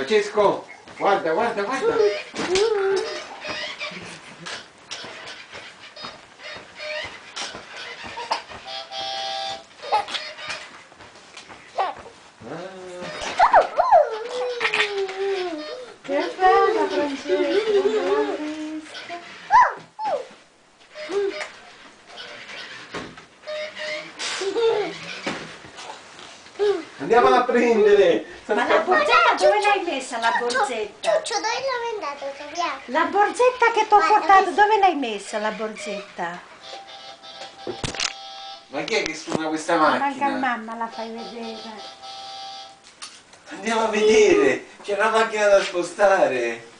Francesco, guarda, guarda, guarda. Che bella Francesco! Andiamola a prendere. Ma la borsetta dove l'hai messa la borsetta? Ciuccio, dove l'hai mandato, Sofia? La borsetta che ti ho portato, dove l'hai messa la borsetta? Ma chi è che suona questa Manca a macchina? mamma, la fai vedere. Andiamo a vedere, c'è una macchina da spostare.